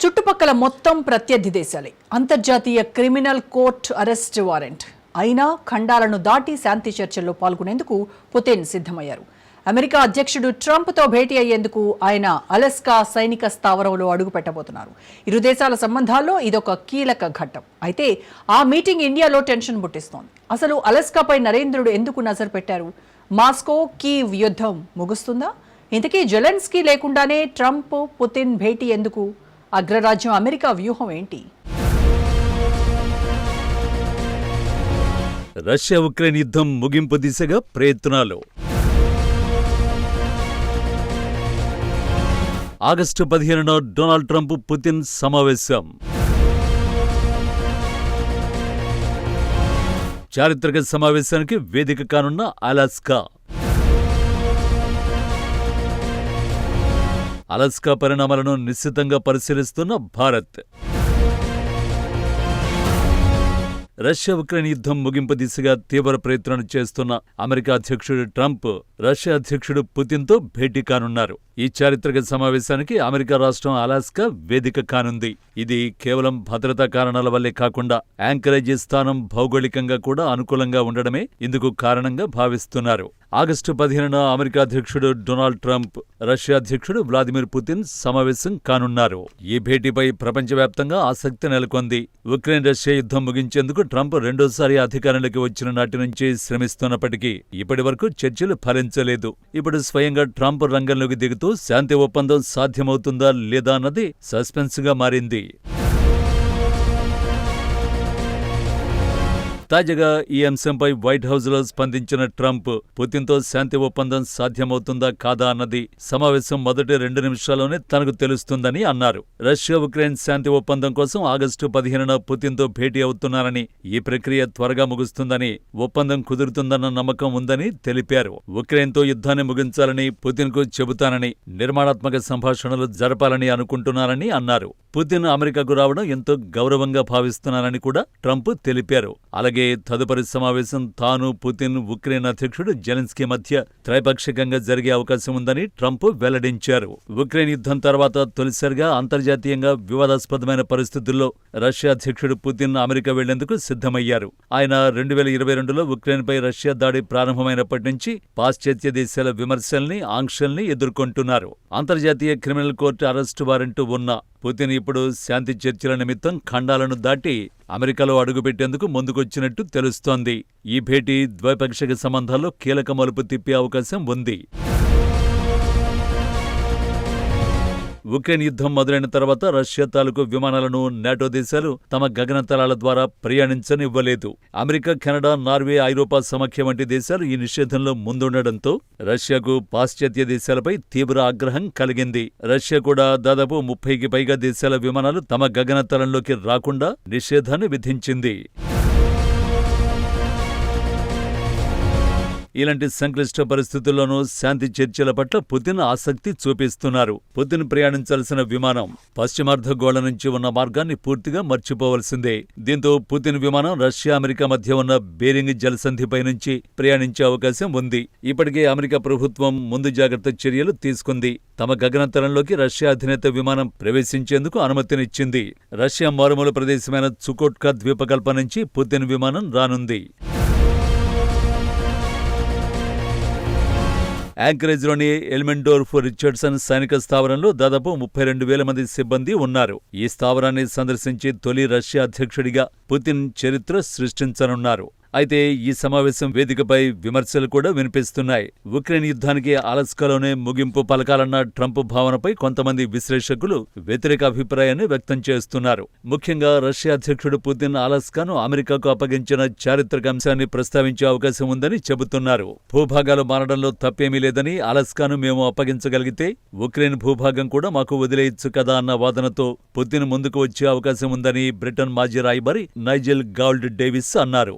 చుట్టుపక్కల మొత్తం ప్రత్యర్థి దేశాలే. అంతర్జాతీయ క్రిమినల్ కోర్టు అరెస్ట్ వారెంట్ అయినా ఖండాలను దాటి శాంతి చర్చల్లో పాల్గొనేందుకు పుతిన్ సిద్ధమయ్యారు. అమెరికా అధ్యక్షుడు ట్రంప్తో భేటీ అయ్యేందుకు ఆయన అలస్కా సైనిక స్థావరంలో అడుగుపెట్టబోతున్నారు. ఇరు దేశాల సంబంధాల్లో ఇదొక కీలక ఘట్టం. అయితే ఆ మీటింగ్ ఇండియాలో టెన్షన్ పుట్టిస్తోంది. అసలు అలస్కాపై నరేంద్రుడు ఎందుకు నజరు పెట్టారు? మాస్కో కీవ్ యుద్ధం ముగుస్తుందా? ఇంతకీ జెలెన్స్కీ లేకుండానే ట్రంప్ పుతిన్ భేటీ ఎందుకు? అగ్రరాజ్యం అమెరికా వ్యూహం ఏంటి? రష్యా ఉక్రెయిన్ యుద్ధం ముగింపు దిశగా ప్రయత్నాలు. ఆగస్టు 15న డొనాల్డ్ ట్రంప్ పుతిన్ సమావేశం. చారిత్రక సమావేశానికి వేదిక కానున్న అలాస్కా. అలాస్కా పరిణామాలను నిశ్చితంగా పరిశీలిస్తున్న భారత్. రష్యా ఉక్రెయిన్ యుద్ధం ముగింపు దిశగా తీవ్ర ప్రయత్నాలు చేస్తున్న అమెరికా అధ్యక్షుడు ట్రంప్ రష్యా అధ్యక్షుడు పుతిన్తో భేటీ కానున్నారు. ఈ చారిత్రక సమావేశానికి అమెరికా రాష్ట్రం అలాస్కా వేదిక కానుంది. ఇది కేవలం భద్రతా కారణాల వల్లే కాకుండా యాంకరేజీ స్థానం భౌగోళికంగా కూడా అనుకూలంగా ఉండడమే ఇందుకు కారణంగా భావిస్తున్నారు. ఆగస్టు 15న అమెరికా అధ్యక్షుడు డొనాల్డ్ ట్రంప్, రష్యా అధ్యక్షుడు వ్లాదిమిర్ పుతిన్ సమావేశం కానున్నారు. ఈ భేటీపై ప్రపంచవ్యాప్తంగా ఆసక్తి నెలకొంది. ఉక్రెయిన్ రష్యా యుద్ధం ముగించేందుకు ట్రంప్ రెండోసారి అధికారంలోకి వచ్చిన నాటి నుంచి శ్రమిస్తున్నప్పటికీ ఇప్పటి వరకు చర్చలు ఫలించలేదు. ఇప్పుడు స్వయంగా ట్రంప్ రంగంలోకి దిగుతూ శాంతి ఒప్పందం సాధ్యమవుతుందా లేదా అన్నది సస్పెన్స్ గా మారింది. తాజాగా ఈ అంశంపై వైట్ హౌస్ లో స్పందించిన ట్రంప్ పుతిన్తో శాంతి ఒప్పందం సాధ్యమవుతుందా కాదా అన్నది సమావేశం మొదటి 2 నిమిషాల్లోనే తనకు తెలుస్తుందని అన్నారు. రష్యా ఉక్రెయిన్ శాంతి ఒప్పందం కోసం ఆగస్టు 15న పుతిన్తో భేటీ అవుతున్నారని, ఈ ప్రక్రియ త్వరగా ముగుస్తుందని, ఒప్పందం కుదురుతుందన్న నమ్మకం ఉందని తెలిపారు. ఉక్రెయిన్తో యుద్ధాన్ని ముగించాలని పుతిన్కు చెబుతానని, నిర్మాణాత్మక సంభాషణలు జరపాలని అనుకుంటున్నారని అన్నారు. పుతిన్ అమెరికాకు రావడం ఎంతో గౌరవంగా భావిస్తున్నారని కూడా ట్రంప్ తెలిపారు. అలాగే తదుపరి సమావేశం తాను, పుతిన్, ఉక్రెయిన్ అధ్యక్షుడు జెలెన్స్కీ మధ్య త్రైపాక్షికంగా జరిగే అవకాశం ఉందని ట్రంప్ వెల్లడించారు. ఉక్రెయిన్ యుద్ధం తర్వాత తొలిసారిగా అంతర్జాతీయంగా వివాదాస్పదమైన పరిస్థితుల్లో రష్యా అధ్యక్షుడు పుతిన్ అమెరికా వెళ్లేందుకు సిద్ధమయ్యారు. ఆయన 2022లో ఉక్రెయిన్పై రష్యా దాడి ప్రారంభమైనప్పటి నుంచి పాశ్చాత్య దేశాల విమర్శల్ని, ఆంక్షల్ని ఎదుర్కొంటున్నారు. అంతర్జాతీయ క్రిమినల్ కోర్టు అరెస్టు వారెంట్ ఉన్న పుతిన్ ఇప్పుడు శాంతి చర్చల నిమిత్తం ఖండాలను దాటి అమెరికాలో అడుగుపెట్టేందుకు ముందుకొచ్చినట్టు తెలుస్తోంది. ఈ భేటీ ద్వైపాక్షిక సంబంధాల్లో కీలక మలుపు తిప్పే అవకాశం ఉంది. ఉక్రెయిన్ యుద్ధం మొదలైన తర్వాత రష్యా తాలూకు విమానాలను నాటో దేశాలు తమ గగనతలాల ద్వారా ప్రయాణించనివ్వలేదు. అమెరికా, కెనడా, నార్వే, ఐరోపా సమాఖ్య వంటి దేశాలు ఈ నిషేధంలో ముందుండడంతో రష్యాకు పాశ్చాత్య దేశాలపై తీవ్ర ఆగ్రహం కలిగింది. రష్యా కూడా దాదాపు 30కి పైగా దేశాల విమానాలు తమ గగనతలంలోకి రాకుండా నిషేధాన్ని విధించింది. ఇలాంటి సంక్లిష్ట పరిస్థితుల్లోనూ శాంతి చర్చల పట్ల పుతిన్ ఆసక్తి చూపిస్తున్నారు. పుతిన్ ప్రయాణించాల్సిన విమానం పశ్చిమార్ధగోళ నుంచి ఉన్న మార్గాన్ని పూర్తిగా మర్చిపోవలసిందే. దీంతో పుతిన్ విమానం రష్యా, అమెరికా మధ్య ఉన్న బేరింగ్ జలసంధిపై నుంచి ప్రయాణించే అవకాశం ఉంది. ఇప్పటికే అమెరికా ప్రభుత్వం ముందు జాగ్రత్త చర్యలు తీసుకుంది. తమ గగనతలంలోకి రష్యా అధినేత విమానం ప్రవేశించేందుకు అనుమతినిచ్చింది. రష్యా మారుమూల ప్రదేశమైన చుకోట్కా ద్వీపకల్పం నుంచి పుతిన్ విమానం రానుంది. యాంకరేజ్లోని ఎల్మెండోర్ఫ్ రిచర్డ్సన్ సైనిక స్థావరంలో దాదాపు 32,000 మంది సిబ్బంది ఉన్నారు. ఈ స్థావరాన్ని సందర్శించి తొలి రష్యా అధ్యక్షుడిగా పుతిన్ చరిత్ర సృష్టించనున్నారు. అయితే ఈ సమావేశం వేదికపై విమర్శలు కూడా వినిపిస్తున్నాయి. ఉక్రెయిన్ యుద్ధానికి అలాస్కాలోనే ముగింపు పలకాలన్న ట్రంప్ భావనపై కొంతమంది విశ్లేషకులు వ్యతిరేక అభిప్రాయాన్ని వ్యక్తం చేస్తున్నారు. ముఖ్యంగా రష్యా అధ్యక్షుడు పుతిన్ అలాస్కాను అమెరికాకు అప్పగించిన చారిత్రక అంశాన్ని ప్రస్తావించే అవకాశం ఉందని చెబుతున్నారు. భూభాగాలు మారడంలో తప్పేమీ లేదని, అలాస్కాను మేము అప్పగించగలిగితే ఉక్రెయిన్ భూభాగం కూడా మాకు వదిలేయచ్చు కదా అన్న వాదనతో పుతిన్ ముందుకు వచ్చే అవకాశం ఉందని బ్రిటన్ మాజీ రాయబారి నైజెల్ గాల్డ్ డేవిస్ అన్నారు.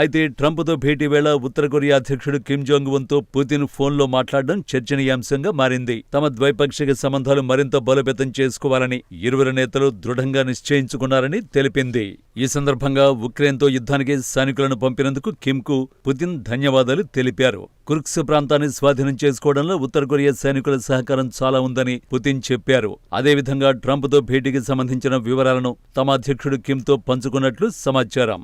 అయితే ట్రంప్తో భేటీ వేళ ఉత్తర కొరియా అధ్యక్షుడు కిమ్ జోంగ్ ఉన్తో పుతిన్ ఫోన్లో మాట్లాడడం చర్చనీయాంశంగా మారింది. తమ ద్వైపాక్షిక సంబంధాలు మరింత బలోపేతం చేసుకోవాలని ఇరువురు నేతలు దృఢంగా నిశ్చయించుకున్నారని తెలిపింది. ఈ సందర్భంగా ఉక్రెయిన్తో యుద్ధానికి సైనికులను పంపినందుకు కిమ్కు పుతిన్ ధన్యవాదాలు తెలిపారు. కుర్స్క్ ప్రాంతాన్ని స్వాధీనం చేసుకోవడంలో ఉత్తర కొరియా సైనికుల సహకారం చాలా ఉందని పుతిన్ చెప్పారు. అదేవిధంగా ట్రంప్తో భేటీకి సంబంధించిన వివరాలను తమ అధ్యక్షుడు కిమ్తో పంచుకున్నట్లు సమాచారం.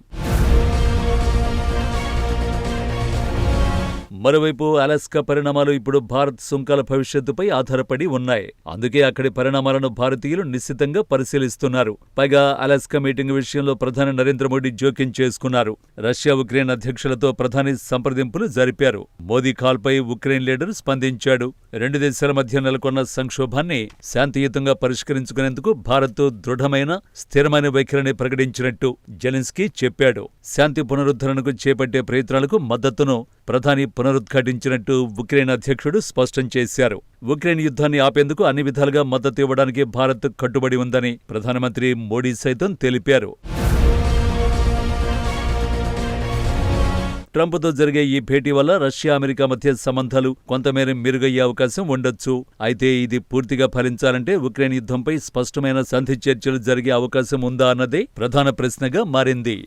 మరోవైపు అలాస్కా పరిణామాలు ఇప్పుడు భారత్ సుంకాల భవిష్యత్తుపై ఆధారపడి ఉన్నాయి. అందుకే అక్కడి పరిణామాలను భారతీయులు నిశ్చితంగా పరిశీలిస్తున్నారు. పైగా అలాస్కా మీటింగ్ విషయంలో ప్రధాని నరేంద్ర మోడీ జోక్యం చేసుకున్నారు. రష్యా ఉక్రెయిన్ అధ్యక్షులతో ప్రధాని సంప్రదింపులు జరిపారు. మోదీ కాల్పై ఉక్రెయిన్ లీడర్ స్పందించాడు. రెండు దేశాల మధ్య నెలకొన్న సంక్షోభాన్ని శాంతియుతంగా పరిష్కరించుకునేందుకు భారత్ దృఢమైన, స్థిరమైన వైఖరిని ప్రకటించినట్టు జెలెన్స్కీ చెప్పాడు. శాంతి పునరుద్ధరణకు చేపట్టే ప్రయత్నాలకు మద్దతును ప్రధాని పునరుద్ఘాటించినట్టు ఉక్రెయిన్ అధ్యక్షుడు స్పష్టం చేశారు. ఉక్రెయిన్ యుద్ధాన్ని ఆపేందుకు అన్ని విధాలుగా మద్దతు ఇవ్వడానికి భారత్ కట్టుబడి ఉందని ప్రధానమంత్రి మోడీ సైతం తెలిపారు. ట్రంప్తో జరిగే ఈ భేటీ వల్ల రష్యా, అమెరికా మధ్య సంబంధాలు కొంతమేర మెరుగయ్యే అవకాశం ఉండొచ్చు. అయితే ఇది పూర్తిగా ఫలించాలంటే ఉక్రెయిన్ యుద్ధంపై స్పష్టమైన సంధి చర్చలు జరిగే అవకాశం ఉందా అన్నదే ప్రధాన ప్రశ్నగా మారింది.